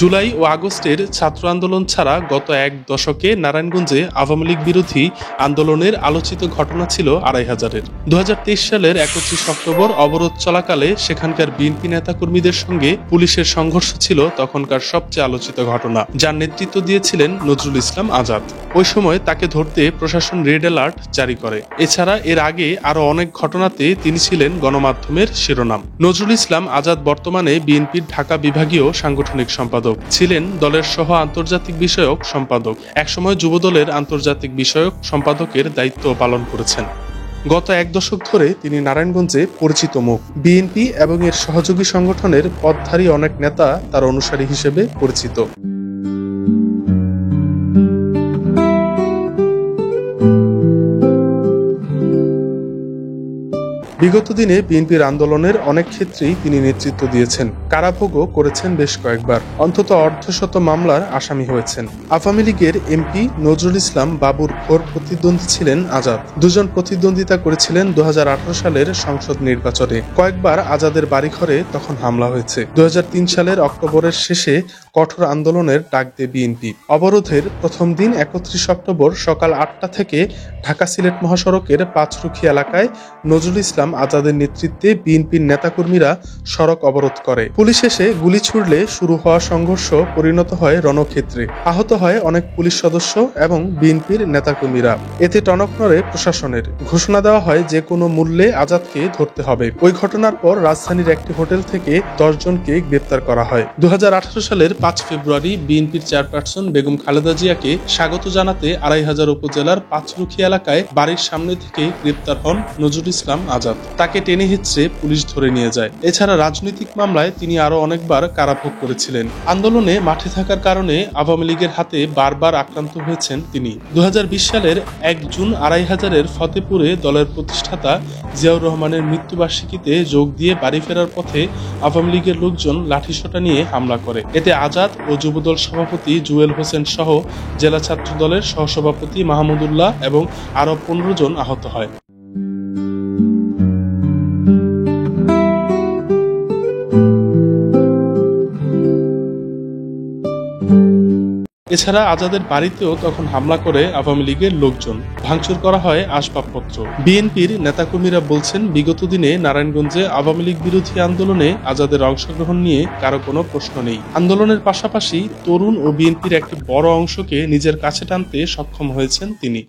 জুলাই ও আগস্টের ছাত্র আন্দোলন ছাড়া গত এক দশকে নারায়ণগঞ্জে আওয়ামী লীগ বিরোধী আন্দোলনের আলোচিত ঘটনা ছিল ২৫০০-এর। ২০২৩ সালের ৩১ অক্টোবর অবরোধ চলাকালে সেখানকার বিএনপি নেতাকর্মীদের সঙ্গে পুলিশের সংঘর্ষ ছিল তখনকার সবচেয়ে আলোচিত ঘটনা, যার নেতৃত্ব দিয়েছিলেন নজরুল ইসলাম আজাদ। ওই সময় তাকে ধরতে প্রশাসন রেড অ্যালার্ট জারি করে। এছাড়া এর আগে আরো অনেক ঘটনাতে তিনি ছিলেন গণমাধ্যমের শিরোনাম। নজরুল ইসলাম আজাদ বর্তমানে বিএনপির ঢাকা বিভাগীয় সাংগঠনিক সম্পাদক, ছিলেন দলের সহ আন্তর্জাতিক বিষয়ক সম্পাদক। একসময় যুবদলের আন্তর্জাতিক বিষয়ক সম্পাদকের দায়িত্ব পালন করেছেন। গত এক দশক ধরে তিনি নারায়ণগঞ্জে পরিচিত মুখ। বিএনপি এবং এর সহযোগী সংগঠনের পদধারী অনেক নেতা তার অনুসারী হিসেবে পরিচিত। বিগত দিনে বিএনপির আন্দোলনের অনেক ক্ষেত্রেই তিনি নেতৃত্ব দিয়েছেন। কারাভোগও করেছেন বেশ কয়েকবার। অন্তত অর্ধশত মামলার আসামি হয়েছেন। আওয়ামী লীগের এমপি নজরুল ইসলাম বাবুর ঘোর প্রতিদ্বন্দ্বী ছিলেন আজাদ। দুজন প্রতিদ্বন্দ্বিতা করেছিলেন ২০১৮ সালের সংসদ নির্বাচনে। কয়েকবার আজাদের বাড়িঘরে তখন হামলা হয়েছে। ২০০৩ সালের অক্টোবরের শেষে কঠোর আন্দোলনের ডাক দেয় বিএনপি। অবরোধের প্রথম দিন ৩১ অক্টোবর সকাল ৮টা থেকে ঢাকা সিলেট মহাসড়কের পাঁচরুখি এলাকায় নজরুল ইসলাম আজাদের নেতৃত্বে বিএনপির নেতাকর্মীরা সড়ক অবরোধ করে। পুলিশ এসে গুলি ছুড়লে শুরু হওয়া সংঘর্ষ পরিণত হয় রণক্ষেত্রে। আহত হয় অনেক পুলিশ সদস্য এবং বিএনপির নেতাকর্মীরা। এতে টনক নড়ে প্রশাসনের। ঘোষণা দেওয়া হয় যে কোনো মূল্যে আজাদকে ধরতে হবে। ওই ঘটনার পর রাজধানীর একটি হোটেল থেকে ১০ জনকে গ্রেপ্তার করা হয়। ২০১৮ সালের ৫ ফেব্রুয়ারি বিএনপির চেয়ারপারসন বেগম খালেদা জিয়াকে স্বাগত জানাতে ২৫০০ উপজেলার পাঁচরুখি এলাকায় বাড়ির সামনে থেকে গ্রেপ্তার হন নজরুল ইসলাম আজাদ। তাকে টেনে হিঁচড়ে পুলিশ ধরে নিয়ে যায়। এছাড়া রাজনৈতিক মামলায় তিনি আরো অনেকবার কারাভোগ করেছিলেন। আন্দোলনে মাঠে থাকার কারণে আওয়ামী লীগের হাতে বারবার আক্রান্ত হয়েছেন তিনি। ২০২০ সালের ১ জুন ২৫০০-এর ফতেপুরে দলের প্রতিষ্ঠাতা জিয়াউর রহমানের মৃত্যুবার্ষিকীতে যোগ দিয়ে বাড়ি ফেরার পথে আওয়ামী লীগের লোকজন লাঠিসোঁটা নিয়ে হামলা করে। এতে আজাদ ও যুবদল সভাপতি জুয়েল হোসেন সহ জেলা ছাত্র দলের সহসভাপতি মাহমুদুল্লাহ এবং আরো ১৫ জন আহত হয়। এছাড়া আজাদের বাড়িতেও তখন হামলা করে আওয়ামী লীগের লোকজন। ভাঙচুর করা হয় আসবাবপত্র। বিএনপির নেতাকর্মীরা বলছেন, বিগত দিনে নারায়ণগঞ্জে আওয়ামী লীগ বিরোধী আন্দোলনে আজাদের অংশগ্রহণ নিয়ে কারো কোনো প্রশ্ন নেই। আন্দোলনের পাশাপাশি তরুণ ও বিএনপির একটি বড় অংশকে নিজের কাছে টানতে সক্ষম হয়েছেন তিনি।